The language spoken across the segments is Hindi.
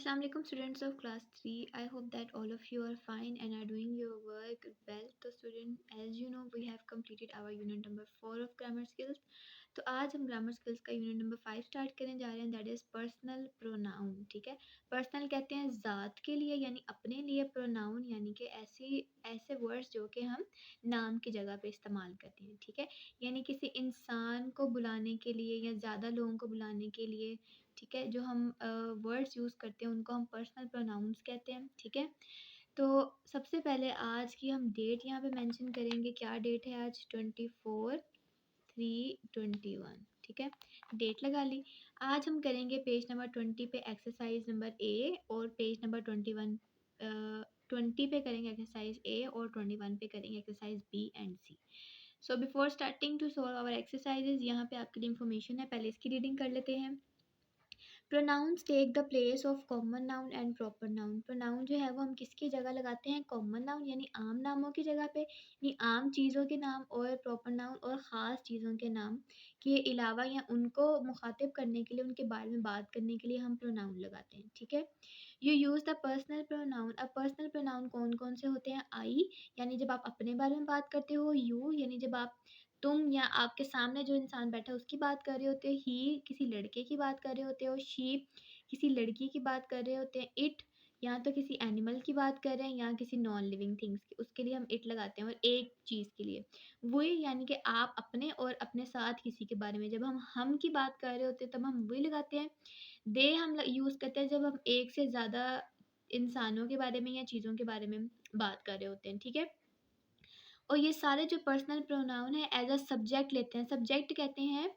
Assalamu alaikum students of class 3. I hope that all of you are fine and are doing your work well. तो student, as you know, we have completed our unit number 4 of grammar skills. तो आज हम ग्रामर स्किल्स का यूनिट नंबर 5 स्टार्ट करने जा रहे हैं, दैट इज़ पर्सनल प्रोनाउन. ठीक है, पर्सनल कहते हैं ज़ात के लिए यानी अपने लिए, प्रोनाउन यानी कि ऐसे वर्ड्स जो कि हम नाम की जगह पे इस्तेमाल करते हैं. ठीक है, यानी किसी इंसान को बुलाने के लिए या ज़्यादा लोगों को बुलाने के लिए, ठीक है, जो हम वर्ड्स यूज़ करते हैं उनको हम पर्सनल प्रोनाउंस कहते हैं. ठीक है, तो सबसे पहले आज की हम डेट यहाँ पे मेंशन करेंगे. क्या डेट है आज? 24/3/21. ठीक है, डेट लगा ली. आज हम करेंगे पेज नंबर 20 पे एक्सरसाइज नंबर ए और पेज नंबर 20 पे करेंगे एक्सरसाइज ए और 21 पे करेंगे exercise B and C. So before starting to solve our exercises, यहाँ पे आपके लिए इन्फॉर्मेशन है, पहले इसकी रीडिंग कर लेते हैं. Pronouns take the place of common noun and proper noun. Pronoun जो है वो हम किसकी जगह लगाते हैं? कॉमन नाउन यानी आम नामों की जगह पे, यानी आम चीज़ों के नाम, और प्रॉपर नाउन और ख़ास चीज़ों के नाम के अलावा या उनको मुखातिब करने के लिए, उनके बारे में बात करने के लिए हम प्रोनाउन लगाते हैं. ठीक है, you use the personal pronoun. अब पर्सनल प्रोनाउन कौन कौन से होते हैं? आई यानी जब आप अपने बारे में बात करते हो, यू यानी जब आप तुम या आपके सामने जो इंसान बैठा है उसकी बात कर रहे होते हैं, ही किसी लड़के की बात कर रहे होते हो, शी किसी लड़की की बात कर रहे होते हैं, इट या तो किसी एनिमल की बात कर रहे हैं या किसी नॉन लिविंग थिंग्स की, उसके लिए हम इट लगाते हैं. और एक चीज़ के लिए वही यानी कि आप अपने और अपने साथ किसी के बारे में जब हम की बात कर रहे होते हैं तब हम वही लगाते हैं. दे हम यूज़ करते हैं जब हम एक से ज़्यादा इंसानों के बारे में या चीज़ों के बारे में बात कर रहे होते हैं. ठीक है, और ये सारे जो पर्सनल प्रोनाउन है एज अ सब्जेक्ट लेते हैं. सब्जेक्ट कहते हैं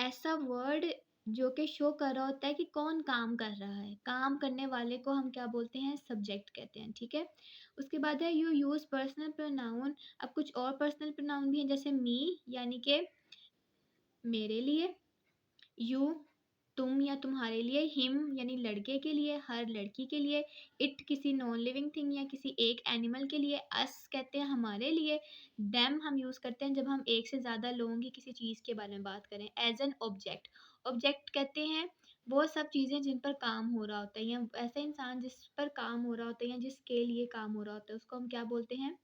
ऐसा वर्ड जो कि शो कर रहा होता है कि कौन काम कर रहा है, काम करने वाले को हम क्या बोलते हैं? सब्जेक्ट कहते हैं. ठीक है, उसके बाद है यू यूज़ पर्सनल प्रोनाउन. अब कुछ और पर्सनल प्रोनाउन भी हैं, जैसे मी यानी कि मेरे लिए, यू तुम या तुम्हारे लिए, हिम यानी लड़के के लिए, हर लड़की के लिए, इट किसी नॉन लिविंग थिंग या किसी एक एनिमल के लिए, अस कहते हैं हमारे लिए, देम हम यूज़ करते हैं जब हम एक से ज़्यादा लोगों की किसी चीज़ के बारे में बात करें. एज एन ऑब्जेक्ट, ऑब्जेक्ट कहते हैं वो सब चीज़ें जिन पर काम हो रहा होता है या ऐसा इंसान जिस पर काम हो रहा होता है या जिसके लिए काम हो रहा होता है, उसको हम क्या बोलते हैं?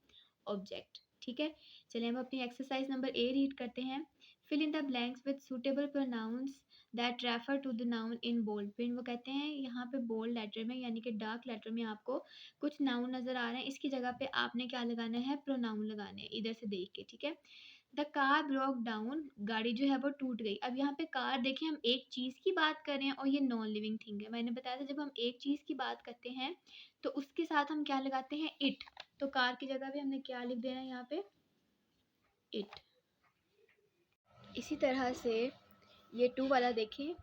ऑब्जेक्ट. ठीक है, चलिए हम अपनी एक्सरसाइज नंबर ए रीड करते हैं. Fill in the blanks with suitable pronouns that refer to the noun in bold print. वो कहते हैं यहाँ पे बोल्ड लेटर में यानी कि डार्क लेटर में आपको कुछ नाउन नज़र आ रहे हैं, इसकी जगह पे आपने क्या लगाना है? प्रोनाउन लगाने हैं इधर से देख के. ठीक है, द कार ब्रोक डाउन, गाड़ी जो है वो टूट गई. अब यहाँ पे कार देखें, हम एक चीज़ की बात कर रहे हैं और ये नॉन लिविंग थिंग है. मैंने बताया था जब हम एक चीज़ की बात करते हैं तो उसके साथ हम क्या लगाते हैं? इट. तो कार की जगह पे हमने क्या लिख देना है यहाँ पे? इट. इसी तरह से ये 2 वाला देखें,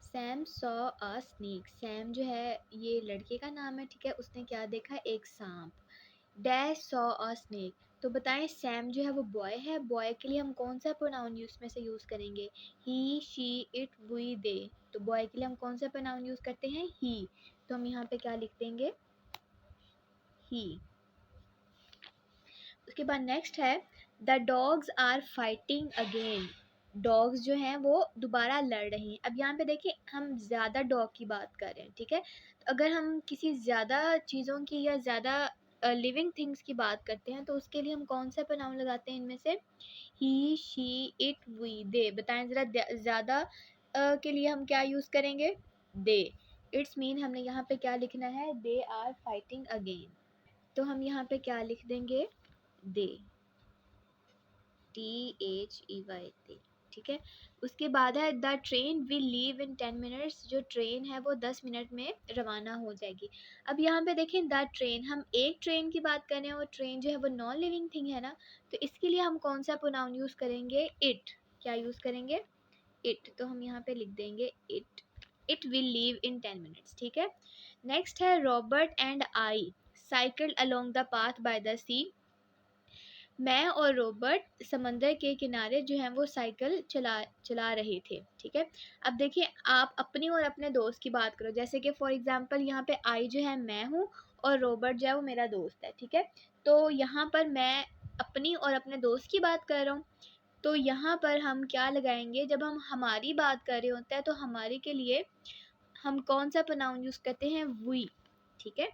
Sam saw a snake. Sam जो है ये लड़के का नाम है. ठीक है, उसने क्या देखा? एक सांप. Dash saw a snake. तो बताएं सैम जो है वो बॉय है, बॉय के लिए हम कौन सा प्रोनाउन यूज़ में से यूज़ करेंगे? ही, शी, इट, वी, दे. तो बॉय के लिए हम कौन सा प्रोनाउन यूज़ करते हैं? ही. तो हम यहाँ पे क्या लिख देंगे? ही. उसके बाद नेक्स्ट है the dogs are fighting again. Dogs जो हैं वो दोबारा लड़ रहे हैं. अब यहाँ पे देखिए हम ज़्यादा डॉग की बात कर रहे हैं. ठीक है, तो अगर हम किसी ज़्यादा चीज़ों की या ज़्यादा लिविंग थिंग्स की बात करते हैं तो उसके लिए हम कौन सा प्रोनाउन लगाते हैं इनमें से? ही, शी, इट, वी, दे. बताएं ज़रा ज़्यादा के लिए हम क्या यूज़ करेंगे? दे. इट्स मीन हमने यहाँ पे क्या लिखना है? They are fighting again. तो हम यहाँ पे क्या लिख देंगे? दे. THEY दे. ठीक है, उसके बाद है the train will leave in 10 minutes. जो ट्रेन है वो 10 मिनट में रवाना हो जाएगी. अब यहाँ पे देखें द ट्रेन, हम एक ट्रेन की बात कर रहे हैं और ट्रेन जो है वो नॉन लिविंग थिंग है ना, तो इसके लिए हम कौन सा प्रोनाउन यूज़ करेंगे? इट. क्या यूज़ करेंगे? इट. तो हम यहाँ पे लिख देंगे it. It will leave in 10 minutes. ठीक है, नेक्स्ट है Robert and I cycled along the path by the sea. मैं और रॉबर्ट समंदर के किनारे जो है वो साइकिल चला रहे थे. ठीक है, अब देखिए आप अपनी और अपने दोस्त की बात करो, जैसे कि फॉर एग्जांपल यहाँ पे आई जो है मैं हूँ और रॉबर्ट जो है वो मेरा दोस्त है. ठीक है, तो यहाँ पर मैं अपनी और अपने दोस्त की बात कर रहा हूँ, तो यहाँ पर हम क्या लगाएंगे? जब हम हमारी बात कर रहे होते हैं तो हमारे के लिए हम कौन सा प्रोनाउन यूज़ करते हैं? वी। ठीक है,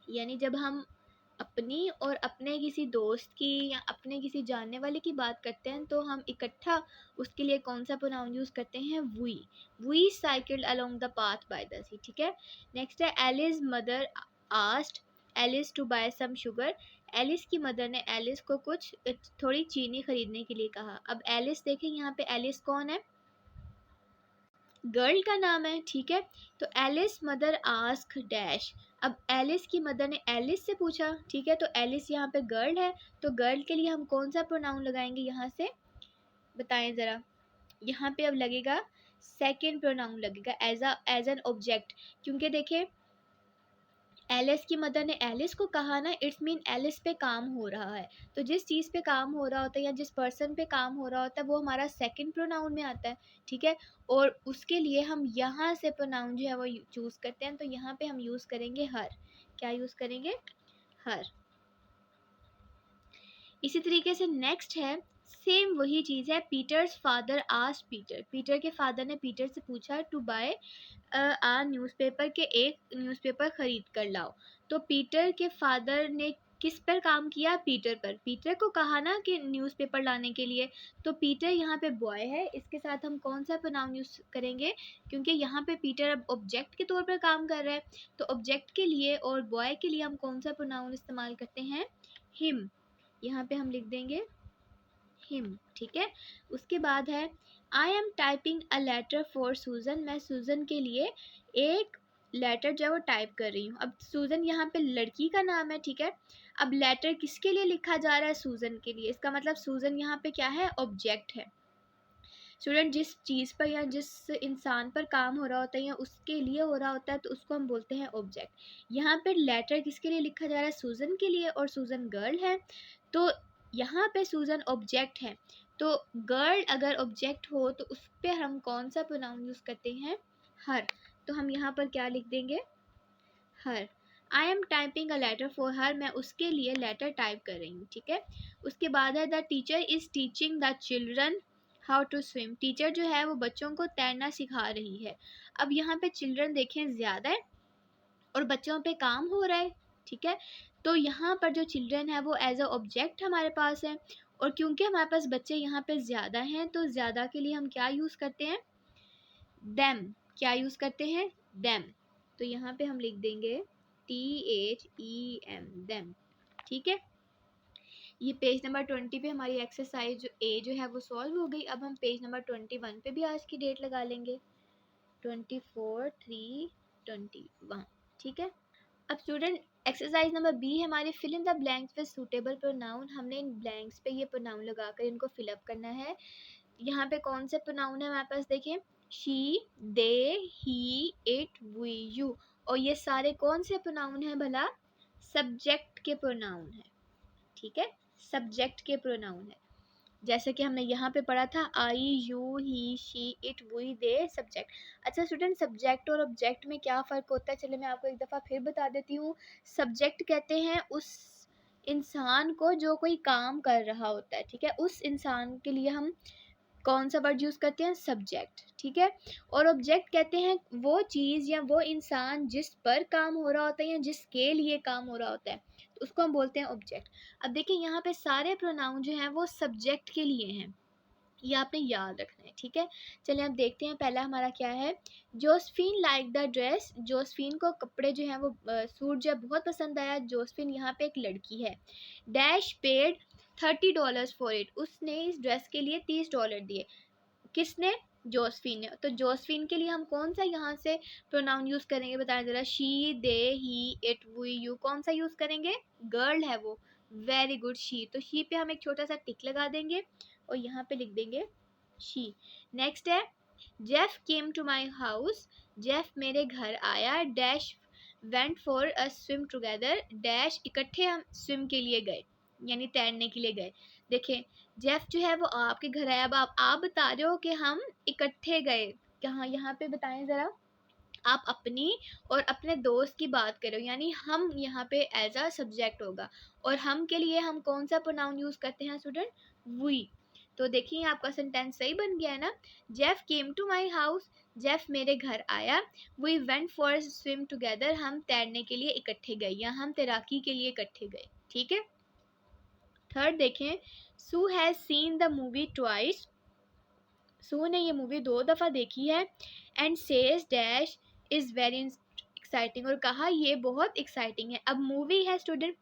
यानी जब हम अपनी और अपने किसी दोस्त की या अपने किसी जानने वाले की बात करते हैं तो हम इकट्ठा उसके लिए कौन सा प्रोनाउन यूज़ करते हैं? We cycled along the path by the sea. ठीक है, नेक्स्ट है Alice mother asked Alice to buy some sugar. Alice की मदर ने एलिस को कुछ थोड़ी चीनी खरीदने के लिए कहा। अब एलिस देखें, यहाँ पे एलिस कौन है? गर्ल का नाम है। ठीक है, तो एलिस मदर आस्क डैश। अब एलिस की मदर ने एलिस से पूछा। ठीक है, तो एलिस यहाँ पे गर्ल है, तो गर्ल के लिए हम कौन सा प्रोनाउन लगाएंगे यहाँ से? बताएं ज़रा। यहाँ पे अब लगेगा सेकेंड प्रोनाउन लगेगा एज एन ऑब्जेक्ट, क्योंकि देखिए एलिस की मदर ने एलिस को कहा ना, इट्स मीन एलिस पे काम हो रहा है। तो जिस चीज़ पे काम हो रहा होता है या जिस पर्सन पे काम हो रहा होता है वो हमारा सेकंड प्रोनाउन में आता है। ठीक है, और उसके लिए हम यहाँ से प्रोनाउन जो है वो चूज़ करते हैं, तो यहाँ पे हम यूज़ करेंगे हर। क्या यूज़ करेंगे? हर। इसी तरीके से नेक्स्ट है, सेम वही चीज़ है, Peter's father asked Peter. Peter के फादर ने पीटर से पूछा टू बाय आ न्यूज़पेपर, के एक न्यूज़पेपर खरीद कर लाओ। तो पीटर के फादर ने किस पर काम किया? पीटर पर। पीटर को कहा ना कि न्यूज़पेपर लाने के लिए, तो पीटर यहाँ पे बॉय है, इसके साथ हम कौन सा प्रोनाउन यूज़ करेंगे? क्योंकि यहाँ पे पीटर अब ऑब्जेक्ट के तौर पर काम कर रहा है, तो ऑब्जेक्ट के लिए और बॉय के लिए हम कौन सा प्रोनाउन इस्तेमाल करते हैं? हिम। यहाँ पे हम लिख देंगे हिम। ठीक है, उसके बाद है I am typing a letter for Susan. मैं सूजन के लिए एक लेटर जो है वो टाइप कर रही हूँ। अब सूजन यहाँ पे लड़की का नाम है। ठीक है, अब लेटर किसके लिए लिखा जा रहा है? सूजन के लिए। इसका मतलब सूजन यहाँ पे क्या है? ऑब्जेक्ट है। स्टूडेंट, जिस चीज़ पर या जिस इंसान पर काम हो रहा होता है या उसके लिए हो रहा होता है तो उसको हम बोलते हैं ऑब्जेक्ट। यहाँ पे लेटर किसके लिए लिखा जा रहा है? सूजन के लिए, और सूजन गर्ल है, तो यहाँ पे सूजन ऑब्जेक्ट है। तो गर्ल अगर ऑब्जेक्ट हो तो उस पर हम कौन सा प्रोनाउन यूज़ करते हैं? हर। तो हम यहाँ पर क्या लिख देंगे? Her. I am typing a letter for her. मैं उसके लिए लेटर टाइप कर रही हूँ। ठीक है, उसके बाद है the teacher is teaching the children how to swim. Teacher जो है वो बच्चों को तैरना सिखा रही है। अब यहाँ पे चिल्ड्रन देखें ज़्यादा है और बच्चों पे काम हो रहा है। ठीक है, तो यहाँ पर जो चिल्ड्रन है वो एज अ ऑब्जेक्ट हमारे पास है, और क्योंकि हमारे पास बच्चे यहाँ पे ज़्यादा हैं तो ज़्यादा के लिए हम क्या यूज़ करते हैं? देम। क्या यूज़ करते हैं? देम। तो यहाँ पे हम लिख देंगे THEM, देम। ठीक है, ये पेज नंबर 20 पे हमारी एक्सरसाइज ए जो है वो सॉल्व हो गई। अब हम पेज नंबर 21 पे भी आज की डेट लगा लेंगे, 24/3/21। ठीक है, अब स्टूडेंट एक्सरसाइज नंबर बी है हमारी, fill in the blanks with suitable pronoun. हमने इन ब्लैंक्स पे ये प्रोनाउन लगाकर इनको फिलअप करना है। यहाँ पे कौन से प्रोनाउन है हमारे पास? देखिए, she, they, he, it, we, you, और ये सारे कौन से प्रोनाउन हैं भला? सब्जेक्ट के प्रोनाउन है। ठीक है, सब्जेक्ट के प्रोनाउन है, जैसे कि हमने यहाँ पे पढ़ा था I, you, he, she, it, we, they, subject. अच्छा स्टूडेंट, सब्जेक्ट और ऑब्जेक्ट में क्या फ़र्क होता है? चलिए मैं आपको एक दफ़ा फिर बता देती हूँ। सब्जेक्ट कहते हैं उस इंसान को जो कोई काम कर रहा होता है। ठीक है, उस इंसान के लिए हम कौन सा वर्ड यूज़ करते हैं? सब्जेक्ट। ठीक है, और ऑब्जेक्ट कहते हैं वो चीज़ या वो इंसान जिस पर काम हो रहा होता है या जिसके लिए काम हो रहा होता है, तो उसको हम बोलते हैं ऑब्जेक्ट। अब देखिए यहाँ पे सारे प्रोनाउन जो हैं वो सब्जेक्ट के लिए हैं, ये आपने याद रखना है। ठीक है, चलिए अब देखते हैं पहला हमारा क्या है। Josephine like the dress. Josephine को कपड़े जो हैं वो सूट जो है बहुत पसंद आया। जोसफिन यहाँ पे एक लड़की है। Dash paid $30 for it. उसने इस ड्रेस के लिए $30 दिए। किसने? जोसफिन ने। तो जोसफिन के लिए हम कौन सा यहाँ से प्रोनाउन यूज़ करेंगे? बताएं ज़रा। She, they, he, it, we, you, कौन सा यूज़ करेंगे? गर्ल है वो। Very good, she. तो शी पे हम एक छोटा सा टिक लगा देंगे और यहाँ पे लिख देंगे शी। नेक्स्ट है Jeff came to my house. Jeff मेरे घर आया। Dash went for a swim together. Dash इकट्ठे हम स्विम के लिए गए, यानी तैरने के लिए गए। देखें, जेफ जो है वो आपके घर आया। अब आप बता रहे हो कि हम इकट्ठे गए कहाँ? यहाँ पे बताएं ज़रा। आप अपनी और अपने दोस्त की बात करो, यानी हम यहाँ पे एज अ सब्जेक्ट होगा, और हम के लिए हम कौन सा प्रोनाउन यूज़ करते हैं स्टूडेंट? वी। तो देखिए आपका सेंटेंस सही बन गया है ना। Jeff came to my house. Jeff मेरे घर आया, we went for swim together, हम तैरने के लिए इकट्ठे गए या हम तैराकी के लिए इकट्ठे गए, ठीक है। थर्ड देखें, Sue has seen the movie twice, Sue ने ये मूवी 2 दफ़ा देखी है, and says dash is very exciting, और कहा ये बहुत एक्साइटिंग है। अब मूवी है student,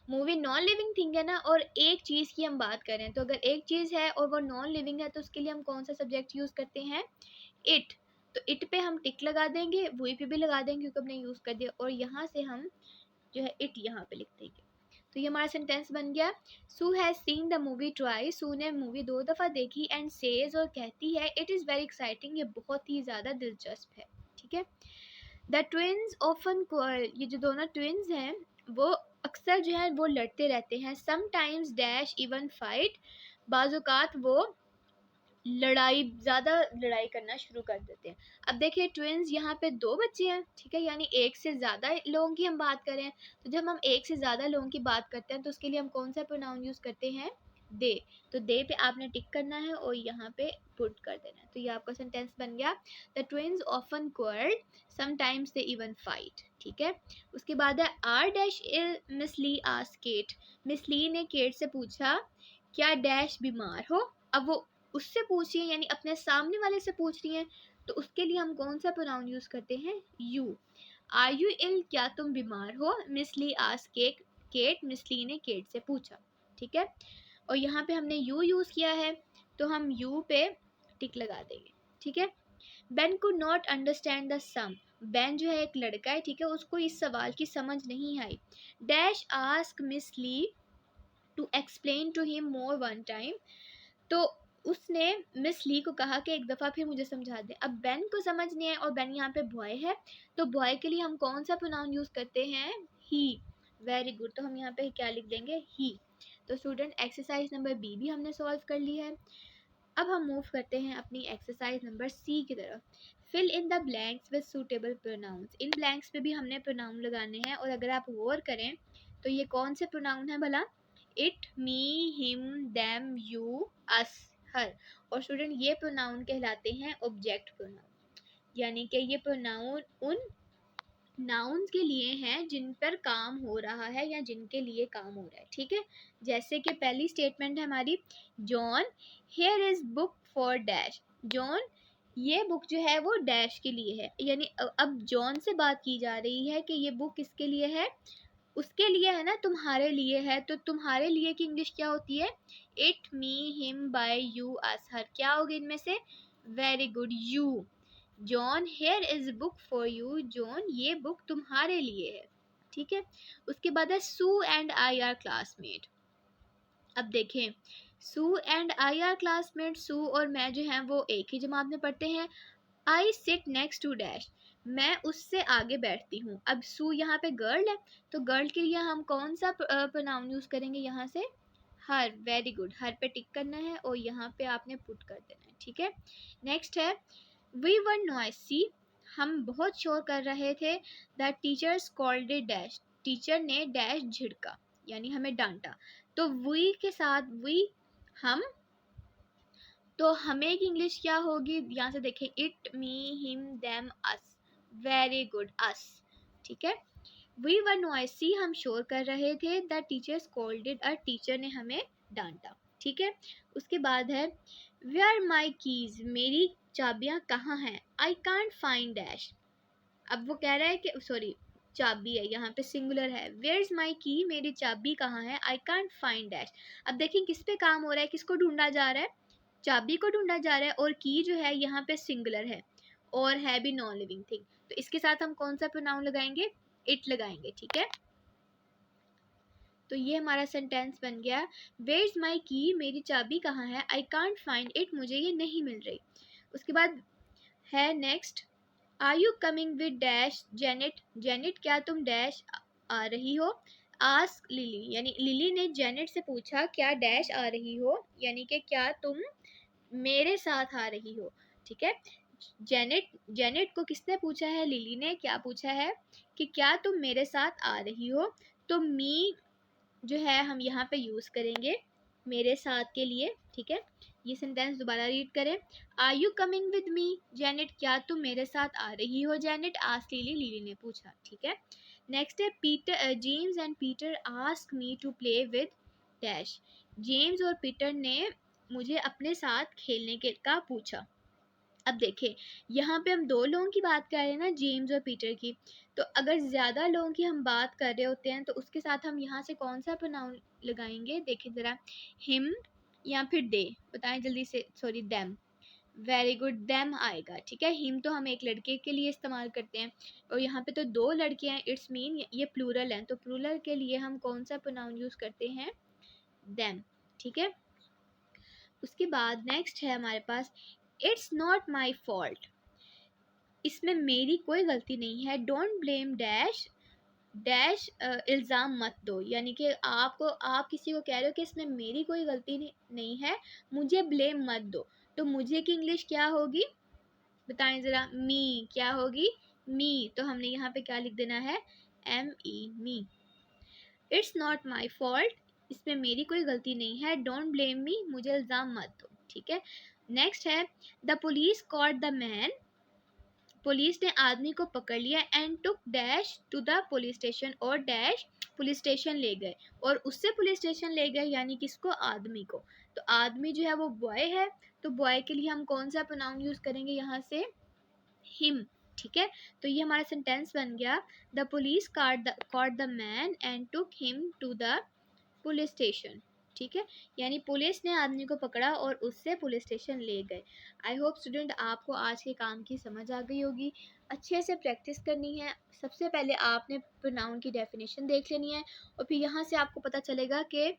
movie non living thing है ना, और एक चीज़ की हम बात करें तो अगर एक चीज़ है और वो नॉन लिविंग है तो उसके लिए हम कौन सा सब्जेक्ट यूज़ करते हैं, इट। तो इट पे हम टिक लगा देंगे, वही पे भी लगा देंगे क्योंकि हमने यूज़ कर दिया, और यहाँ से हम जो है इट यहाँ पे लिख देंगे। तो ये हमारा सेंटेंस बन गया, Sue has seen the movie twice, Sue ने मूवी 2 दफ़ा देखी, एंड सेज और कहती है, इट इज़ वेरी एक्साइटिंग, ये बहुत ही ज़्यादा दिलचस्प है, ठीक है। द ट्विन्स ऑफन क्वार्रेल, ये जो दोनों ट्विन्स हैं वो अक्सर जो है वो लड़ते रहते हैं, समटाइम्स डैश इवन फाइट, बाज़-औक़ात वो ज़्यादा लड़ाई करना शुरू कर देते हैं। अब देखिए ट्विन्स यहाँ पे 2 बच्चे हैं, ठीक है, यानी एक से ज़्यादा लोगों की हम बात करें, तो जब हम एक से ज़्यादा लोगों की बात करते हैं तो उसके लिए हम कौन सा प्रोनाउन यूज़ करते हैं, दे। तो दे पे आपने टिक करना है और यहाँ पे पुट कर देना है। तो ये आपका सेंटेंस बन गया, the twins often quarrel, sometimes they even fight, ठीक है। उसके बाद है are dash ill, Miss Lee asked Kate, Miss Lee ने केट से पूछा क्या डैश बीमार हो। अब वो उससे पूछ रही है यानी अपने सामने वाले से पूछ रही हैं, तो उसके लिए हम कौन सा प्रोनाउन यूज करते हैं, यू। आर यू इल, क्या तुम बीमार हो, miss Lee asked Kate, Miss Lee ने केट से पूछा, ठीक है। और यहाँ पे हमने यू यूज किया है तो हम यू पे टिक लगा देंगे, ठीक है। Ben could not understand the sum, Ben जो है एक लड़का है, ठीक है, उसको इस सवाल की समझ नहीं आई। Dash ask Miss Lee to explain to him more one time, तो उसने मिस ली को कहा कि एक दफ़ा फिर मुझे समझा दें। अब बेन को समझ नहीं है और बेन यहाँ पे बॉय है, तो बॉय के लिए हम कौन सा प्रोनाउन यूज़ करते हैं, ही। वेरी गुड, तो हम यहाँ पे क्या लिख देंगे, ही। तो स्टूडेंट एक्सरसाइज नंबर बी भी हमने सॉल्व कर ली है। अब हम मूव करते हैं अपनी एक्सरसाइज नंबर सी की तरफ। Fill in the blanks with suitable pronouns, इन ब्लैंक्स पे भी हमने प्रोनाउन लगाने हैं, और अगर आप गौर करें तो ये कौन से प्रोनाउन है भला, it, me, him, them, you, us, her. और स्टूडेंट ये प्रोनाउन कहलाते हैं ऑब्जेक्ट प्रोनाउन, यानी कि ये प्रोनाउन उन नाउन्स के लिए हैं जिन पर काम हो रहा है या जिनके लिए काम हो रहा है, ठीक है। जैसे कि पहली स्टेटमेंट है हमारी, John here is book for dash, John ये बुक जो है वो डैश के लिए है, यानी अब जॉन से बात की जा रही है कि ये बुक किसके लिए है, उसके लिए है ना, तुम्हारे लिए है। तो तुम्हारे लिए की इंग्लिश क्या होती है, it, me, him, by, you, us, her. क्या होगी इनमें से, very good, you. John here is book for you, John ये बुक तुम्हारे लिए है, ठीक है। उसके बाद है Sue and I are classmate. अब देखें, Sue and I are classmate, Sue और मैं जो है वो एक ही जमात में पढ़ते हैं। I sit next to dash, मैं उससे आगे बैठती हूँ। अब सू यहाँ पे गर्ल है, तो गर्ल के लिए हम कौन सा प्रोनाउन यूज करेंगे, यहाँ से हर। वेरी गुड, हर पे टिक करना है और यहाँ पे आपने पुट कर देना है, ठीक है। नेक्स्ट है, वी वर नॉइसी, हम बहुत शोर कर रहे थे। The teacher scolded dash, teacher ने डैश झिड़का यानी हमें डांटा। तो वी के साथ वी, हम, तो हमें की इंग्लिश क्या होगी, यहाँ से देखें, it, me, him, them, us. Very good, us, ठीक है। वी वर नॉइसी, हम शोर कर रहे थे। The teacher scolded us, teacher ने हमें डांटा, ठीक है। उसके बाद है, वेयर माई कीज, मेरी चाबियां कहाँ हैं। आई कांट फाइंड डैश, अब वो कह रहा है कि सॉरी चाबी है, यहाँ पे सिंगुलर है। वेयर इज माई की, मेरी चाबी कहाँ है। आई कांट फाइंड डैश, अब देखिए किस पे काम हो रहा है, किसको ढूंढा जा रहा है, चाबी को ढूंढा जा रहा है, और की जो है यहाँ पे सिंगुलर है और है भी नॉन लिविंग थिंग, तो इसके साथ हम कौन सा प्रोनाउन लगाएंगे, इट लगाएंगे, ठीक है। तो ये हमारा सेंटेंस बन गया, वेयर इज माई की, मेरी चाबी कहाँ है। आई कांट फाइंड इट, मुझे ये नहीं मिल रही। उसके बाद है next, are you coming with dash Janet, Janet क्या तुम डैश आ रही हो। आस्क लिली, यानी लिली ने जेनेट से पूछा क्या डैश आ रही हो, यानी कि क्या तुम मेरे साथ आ रही हो, ठीक है। जेनेट, जेनेट को किसने पूछा है, लिली ने। क्या पूछा है कि क्या तुम मेरे साथ आ रही हो। तो मी जो है हम यहाँ पे यूज करेंगे मेरे साथ के लिए, ठीक है। ये सेंटेंस दोबारा रीड करें। Are you coming with me Janet, क्या तुम मेरे साथ आ रही हो जेनेट, आस्क्ड लिली, लिली ने पूछा। ठीक है, नेक्स्ट है Peter, James and Peter ask me to play with dash, James और पीटर ने मुझे अपने साथ खेलने के का पूछा। अब देखें, यहाँ पे हम दो लोगों की बात कर रहे हैं ना, जेम्स और पीटर की, तो अगर ज़्यादा लोगों की हम बात कर रहे होते हैं तो उसके साथ हम यहाँ से कौन सा प्रोनाउन लगाएंगे, देखिए ज़रा, हिम या फिर दे, बताएं जल्दी से, sorry them, very good, them आएगा। ठीक है, हिम तो हम एक लड़के के लिए इस्तेमाल करते हैं और यहाँ पे तो दो लड़के हैं, इट्स मीन ये प्लूरल है, तो प्लूरल के लिए हम कौन सा प्रोनाउन यूज़ करते हैं, देम। ठीक है, उसके बाद नेक्स्ट है हमारे पास, इट्स नॉट माई फॉल्ट, इसमें मेरी कोई गलती नहीं है, डोंट ब्लेम डैश, डैश इल्ज़ाम मत दो, यानी कि आप किसी को कह रहे हो कि इसमें मेरी कोई गलती नहीं है, मुझे ब्लेम मत दो, तो मुझे की इंग्लिश क्या होगी, बताएं ज़रा, मी, क्या होगी, मी, तो हमने यहाँ पे क्या लिख देना है, ME, me. It's not my fault, इसमें मेरी कोई गलती नहीं है, डोंट ब्लेम मी, मुझे इल्ज़ाम मत दो। ठीक है, नेक्स्ट है the police caught the man, police ने आदमी को पकड़ लिया, and took dash to the police station, और डैश पुलिस स्टेशन ले गए, और उससे पुलिस स्टेशन ले गए यानी किसको, आदमी को, तो आदमी जो है वो बॉय है, तो बॉय के लिए हम कौन सा प्रोनाउन यूज करेंगे यहाँ से, हिम। ठीक है, तो ये हमारा सेंटेंस बन गया, the police caught the man and took him to the police station. ठीक है, यानी पुलिस ने आदमी को पकड़ा और उससे पुलिस स्टेशन ले गए। आई होप स्टूडेंट आपको आज के काम की समझ आ गई होगी, अच्छे से प्रैक्टिस करनी है। सबसे पहले आपने प्रोनाउन की डेफिनेशन देख लेनी है और फिर यहाँ से आपको पता चलेगा कि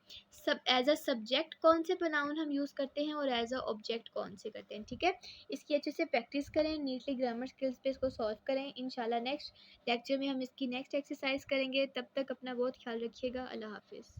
सब एज अ सब्जेक्ट कौन से प्रोनाउन हम यूज़ करते हैं और एज अ ऑब्जेक्ट कौन से करते हैं। ठीक है, इसकी अच्छे से प्रैक्टिस करें, नीटली ग्रामर स्किल्स पे इसको सॉल्व करें। इंशाल्लाह नेक्स्ट लेक्चर में हम इसकी नेक्स्ट एक्सरसाइज करेंगे, तब तक अपना बहुत ख्याल रखिएगा। अल्लाह हाफिज़।